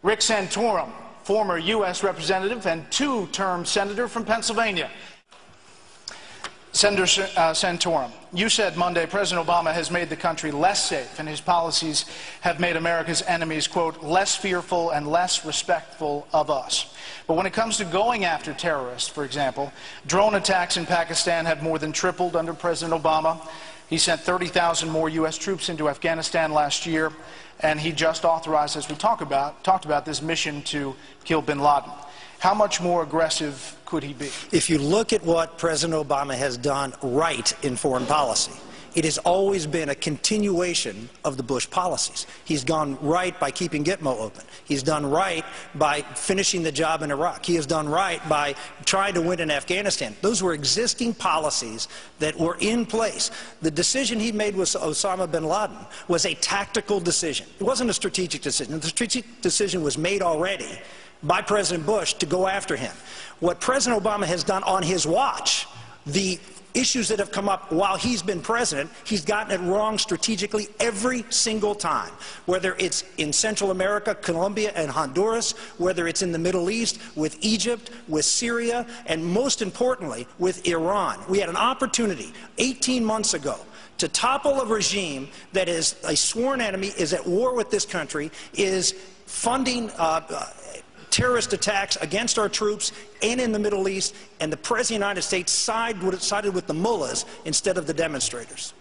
Rick Santorum, former U.S. representative and two-term senator from Pennsylvania. Senator Santorum, you said Monday President Obama has made the country less safe and his policies have made America's enemies, quote, less fearful and less respectful of us. But when it comes to going after terrorists, for example, drone attacks in Pakistan have more than tripled under President Obama. He sent 30,000 more U.S. troops into Afghanistan last year, and he just authorized, as we talked about this mission to kill bin Laden. How much more aggressive could he be? If you look at what President Obama has done right in foreign policy, it has always been a continuation of the Bush policies. He's gone right by keeping Gitmo open. He's done right by finishing the job in Iraq. He has done right by trying to win in Afghanistan. Those were existing policies that were in place. The decision he made with Osama bin Laden was a tactical decision. It wasn't a strategic decision. The strategic decision was made already by President Bush to go after him. What President Obama has done on his watch, the issues that have come up while he's been president, he's gotten it wrong strategically every single time. Whether it's in Central America, Colombia, and Honduras, whether it's in the Middle East, with Egypt, with Syria, and most importantly, with Iran. We had an opportunity 18 months ago to topple a regime that is a sworn enemy, is at war with this country, is funding terrorist attacks against our troops and in the Middle East, and the President of the United States sided with the mullahs instead of the demonstrators.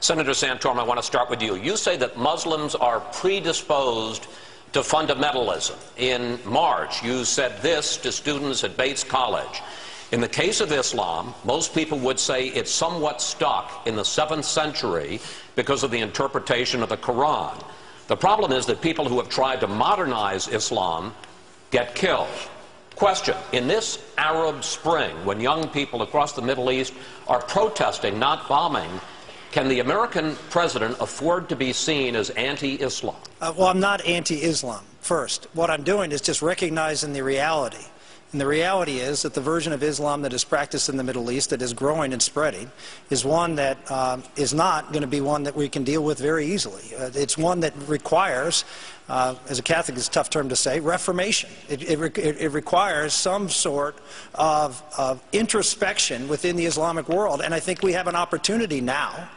Senator Santorum, I want to start with you. You say that Muslims are predisposed to fundamentalism. In March, you said this to students at Bates College. In the case of Islam, most people would say it's somewhat stuck in the 7th century because of the interpretation of the Quran. The problem is that people who have tried to modernize Islam get killed. Question: in this Arab Spring, when young people across the Middle East are protesting, not bombing, can the American president afford to be seen as anti-Islam? Well, I'm not anti-Islam, first. What I'm doing is just recognizing the reality. And the reality is that the version of Islam that is practiced in the Middle East, that is growing and spreading, is one that is not going to be one that we can deal with very easily. It's one that requires, as a Catholic it's a tough term to say, reformation. It requires some sort of introspection within the Islamic world. And I think we have an opportunity now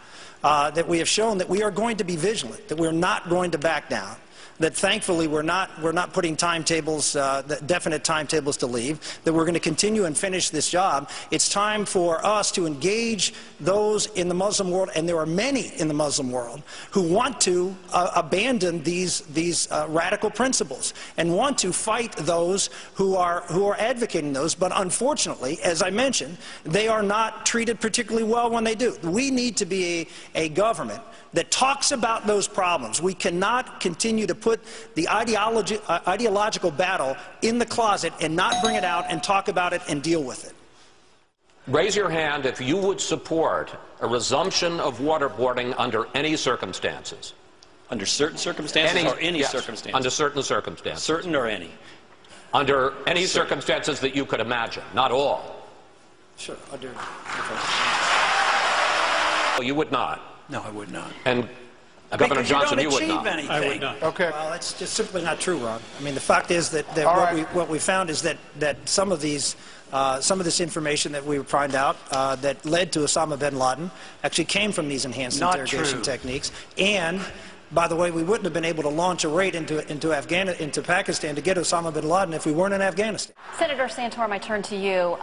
that we have shown that we are going to be vigilant, that we're not going to back down. That thankfully we're not putting timetables, definite timetables to leave, that we're going to continue and finish this job. It's time for us to engage those in the Muslim world, and there are many in the Muslim world, who want to abandon these radical principles and want to fight those who are advocating those. But unfortunately, as I mentioned, they are not treated particularly well when they do. We need to be a government that talks about those problems. We cannot continue to put the ideological battle in the closet and not bring it out and talk about it and deal with it. Raise your hand if you would support a resumption of waterboarding under any circumstances. Under certain circumstances or any yes, circumstances? Under certain circumstances. Certain or any? Under any circumstances that you could imagine, not all. Sure. Oh, you would not? No, I would not. And Governor Johnson, you would not. Anything. I would not. Okay. Well, that's just simply not true, Ron. I mean, the fact is that what we found is that some of this information that we find out that led to Osama bin Laden actually came from these enhanced interrogation techniques. And by the way, we wouldn't have been able to launch a raid into Pakistan to get Osama bin Laden if we weren't in Afghanistan. Senator Santorum, I turn to you.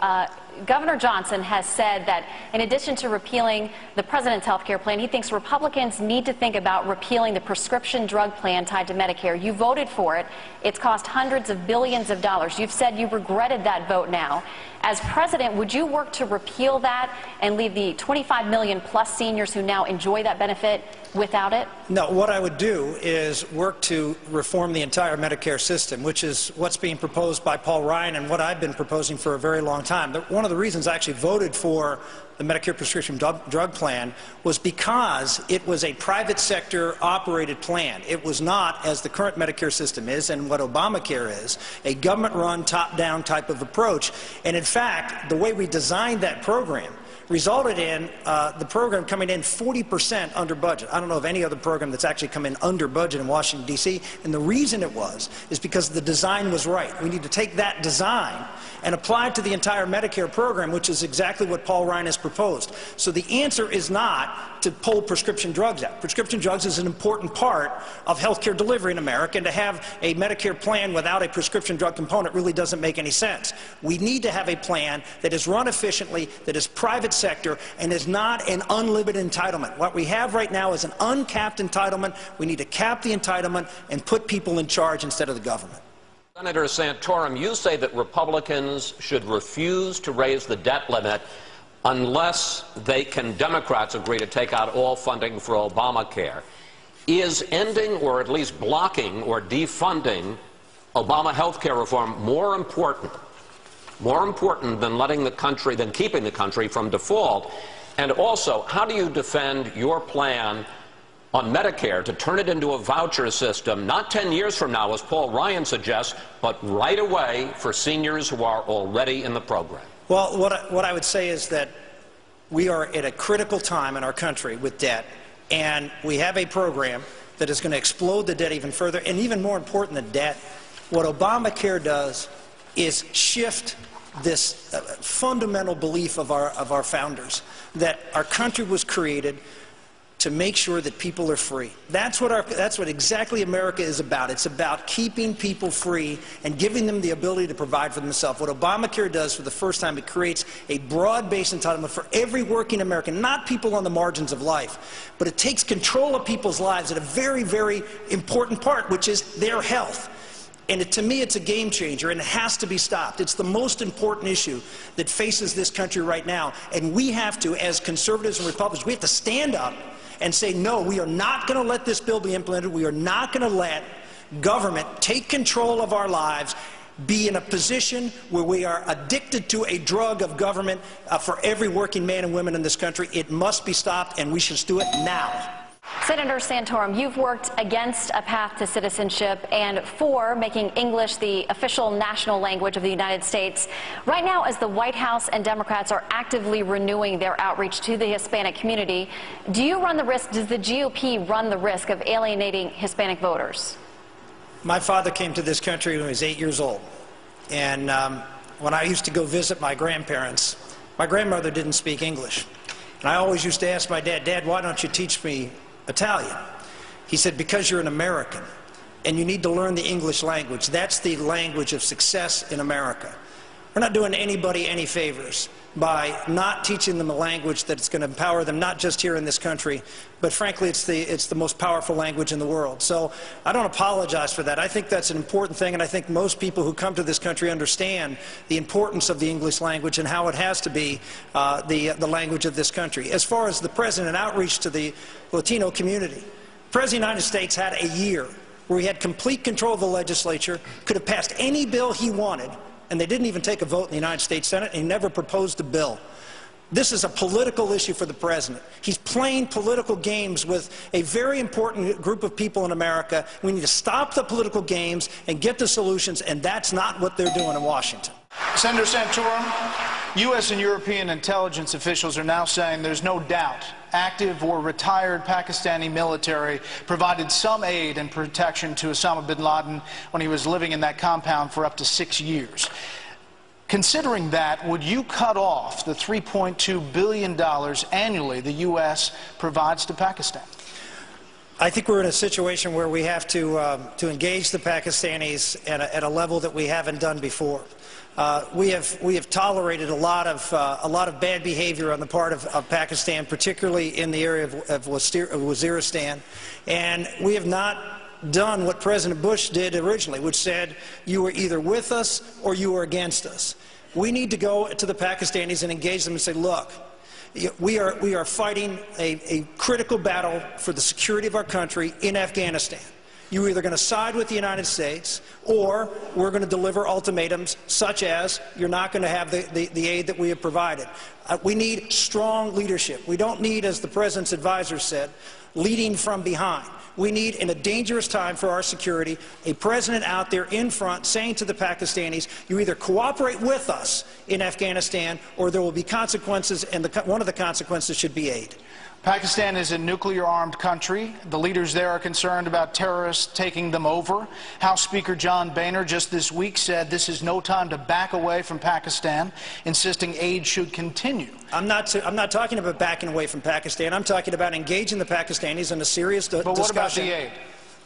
Governor Johnson has said that in addition to repealing the president's health care plan, he thinks Republicans need to think about repealing the prescription drug plan tied to Medicare. You voted for it. It's cost hundreds of billions of dollars. You've said you regretted that vote now. As president, would you work to repeal that and leave the 25 million plus seniors who now enjoy that benefit without it? No, what I would do is work to reform the entire Medicare system, which is what's being proposed by Paul Ryan and what I've been proposing for a very long time. One of the reasons I actually voted for the Medicare prescription drug plan was because it was a private sector operated plan. It was not, as the current Medicare system is and what Obamacare is, a government run top down type of approach. And in fact, the way we designed that program resulted in the program coming in 40% under budget. I don't know of any other program that's actually come in under budget in Washington, D.C., and the reason it was is because the design was right. We need to take that design and apply it to the entire Medicare program, which is exactly what Paul Ryan has proposed. So the answer is not to pull prescription drugs out. Prescription drugs is an important part of health care delivery in America, and to have a Medicare plan without a prescription drug component really doesn't make any sense. We need to have a plan that is run efficiently, that is private sector, and is not an unlimited entitlement. What we have right now is an uncapped entitlement. We need to cap the entitlement and put people in charge instead of the government. Senator Santorum, you say that Republicans should refuse to raise the debt limit unless Democrats agree to take out all funding for Obamacare. Is ending or at least blocking or defunding Obama health care reform more important than keeping the country from default? And also, how do you defend your plan on Medicare to turn it into a voucher system, not 10 years from now, as Paul Ryan suggests, but right away for seniors who are already in the program? Well, what I would say is that we are at a critical time in our country with debt, and we have a program that is going to explode the debt even further. And even more important than debt, what Obamacare does is shift this fundamental belief of our founders, that our country was created to make sure that people are free. That's what exactly America is about. It's about keeping people free and giving them the ability to provide for themselves. What Obamacare does for the first time, it creates a broad-based entitlement for every working American, not people on the margins of life, but it takes control of people's lives at a very, very important part, which is their health. And to me, it's a game changer, and it has to be stopped. It's the most important issue that faces this country right now. And we have to, as conservatives and Republicans, we have to stand up and say, no, we are not going to let this bill be implemented. We are not going to let government take control of our lives, be in a position where we are addicted to a drug of government for every working man and woman in this country. It must be stopped, and we should do it now. Senator Santorum, you've worked against a path to citizenship and for making English the official national language of the United States. Right now, as the White House and Democrats are actively renewing their outreach to the Hispanic community, does the GOP run the risk of alienating Hispanic voters? My father came to this country when he was 8 years old. And when I used to go visit my grandparents, my grandmother didn't speak English. And I always used to ask my dad, Dad, why don't you teach me Italian? He said, because you're an American and you need to learn the English language. That's the language of success in America. We're not doing anybody any favors by not teaching them a language that's going to empower them, not just here in this country, but frankly, it's the most powerful language in the world. So I don't apologize for that. I think that's an important thing, and I think most people who come to this country understand the importance of the English language and how it has to be the language of this country. As far as the President and outreach to the Latino community, the President of the United States had a year where he had complete control of the legislature, could have passed any bill he wanted, and they didn't even take a vote in the United States Senate, and he never proposed a bill. This is a political issue for the President. He's playing political games with a very important group of people in America. We need to stop the political games and get the solutions, and that's not what they're doing in Washington. Senator Santorum, U.S. and European intelligence officials are now saying there's no doubt active or retired Pakistani military provided some aid and protection to Osama bin Laden when he was living in that compound for up to 6 years. Considering that, would you cut off the $3.2 billion annually the U.S. provides to Pakistan? I think we're in a situation where we have to engage the Pakistanis at a level that we haven't done before. We have tolerated a lot of bad behavior on the part of Pakistan, particularly in the area of Waziristan, and we have not done what President Bush did originally, which said you were either with us or you were against us. We need to go to the Pakistanis and engage them and say, look, we are fighting a critical battle for the security of our country in Afghanistan. You're either going to side with the United States, or we're going to deliver ultimatums such as you're not going to have the aid that we have provided. We need strong leadership. We don't need, as the President's advisor said, leading from behind. We need, in a dangerous time for our security, a president out there in front saying to the Pakistanis, you either cooperate with us in Afghanistan or there will be consequences, and one of the consequences should be aid. Pakistan is a nuclear-armed country. The leaders there are concerned about terrorists taking them over. House Speaker John Boehner just this week said this is no time to back away from Pakistan, insisting aid should continue. I'm not talking about backing away from Pakistan. I'm talking about engaging the Pakistanis in a serious discussion. But what about the aid?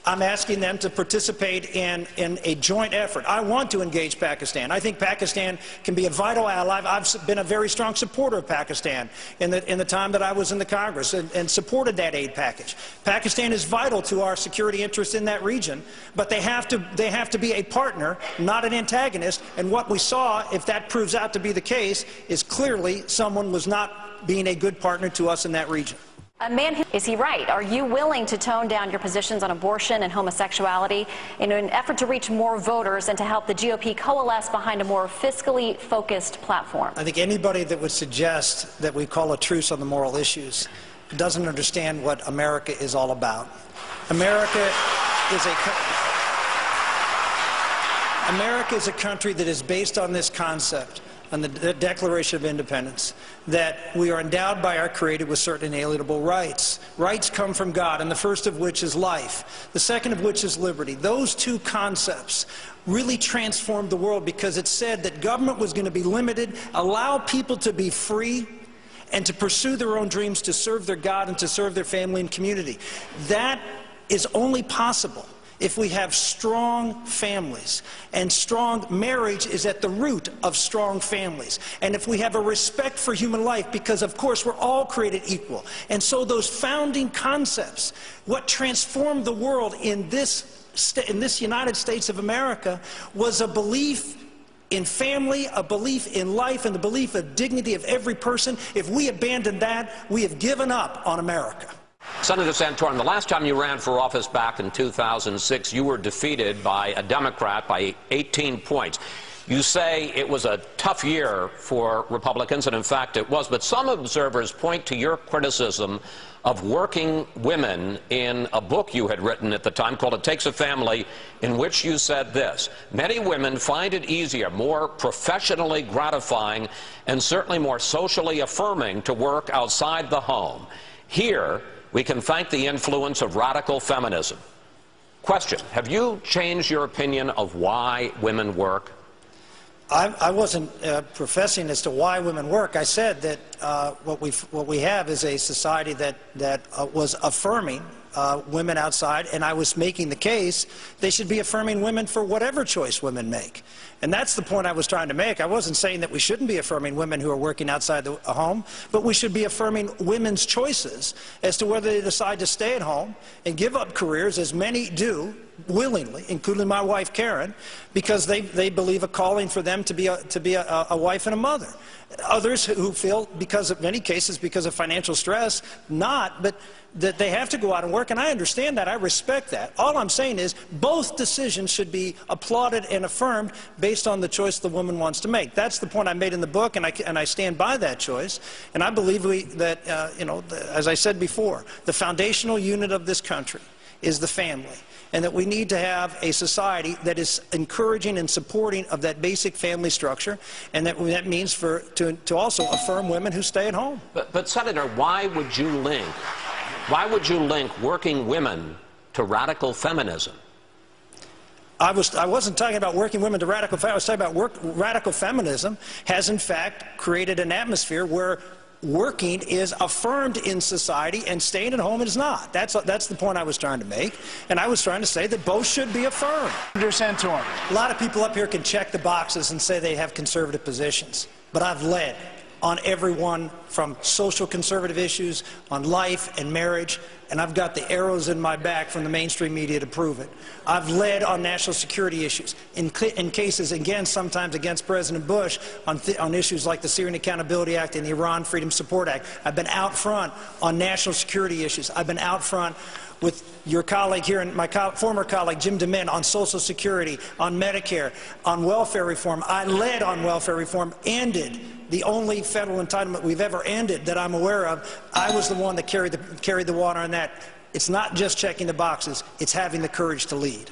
I'm asking them to participate in a joint effort. I want to engage Pakistan. I think Pakistan can be a vital ally. I've been a very strong supporter of Pakistan in the time that I was in the Congress and supported that aid package. Pakistan is vital to our security interests in that region, but they have to be a partner, not an antagonist. And what we saw, if that proves out to be the case, is clearly someone was not being a good partner to us in that region. Is he right? Are you willing to tone down your positions on abortion and homosexuality in an effort to reach more voters and to help the GOP coalesce behind a more fiscally focused platform? I think anybody that would suggest that we call a truce on the moral issues doesn't understand what America is all about. America is a country that is based on this concept, on the Declaration of Independence, that we are endowed by our Creator with certain inalienable rights. Rights come from God, and the first of which is life, the second of which is liberty. Those two concepts really transformed the world because it said that government was going to be limited, allow people to be free, and to pursue their own dreams, to serve their God and to serve their family and community. That is only possible if we have strong families, and strong marriage is at the root of strong families. And if we have a respect for human life, because of course we're all created equal. And so those founding concepts, what transformed the world in this United States of America, was a belief in family, a belief in life, and the belief of dignity of every person. If we abandon that, we have given up on America. Senator Santorum, the last time you ran for office back in 2006, you were defeated by a Democrat by 18 points. You say it was a tough year for Republicans, and in fact it was, but some observers point to your criticism of working women in a book you had written at the time called It Takes a Family, in which you said this: many women find it easier, more professionally gratifying, and certainly more socially affirming to work outside the home. Here, we can thank the influence of radical feminism. Question: have you changed your opinion of why women work? I wasn't professing as to why women work. I said that what we have is a society that was affirming women outside, and I was making the case they should be affirming women for whatever choice women make. And that's the point I was trying to make. I wasn't saying that we shouldn't be affirming women who are working outside the home, but we should be affirming women's choices as to whether they decide to stay at home and give up careers, as many do willingly, including my wife Karen, because they believe a calling for them to be a wife and a mother. Others who feel, because of many cases because of financial stress, not, but that they have to go out and work, and I understand that. I respect that. All I'm saying is both decisions should be applauded and affirmed based on the choice the woman wants to make. That's the point I made in the book, and I stand by that choice. And I believe that as I said before, the foundational unit of this country is the family, and that we need to have a society that is encouraging and supporting of that basic family structure, and that means to also affirm women who stay at home. But Senator, why would you link working women to radical feminism? I wasn't talking about working women to radical feminism. I was talking about radical feminism has in fact created an atmosphere where working is affirmed in society and staying at home is not. That's the point I was trying to make, and I was trying to say that both should be affirmed. Senator Santorum. A lot of people up here can check the boxes and say they have conservative positions, but I've led on every one from social conservative issues, on life and marriage, and I've got the arrows in my back from the mainstream media to prove it. I've led on national security issues, in cases, again, sometimes against President Bush, on issues like the Syrian Accountability Act and the Iran Freedom Support Act. I've been out front on national security issues. I've been out front with your colleague here and my former colleague Jim DeMint on Social Security, on Medicare, on welfare reform. I led on welfare reform, ended the only federal entitlement we've ever ended that I'm aware of. I was the one that carried the water on that. It's not just checking the boxes, it's having the courage to lead.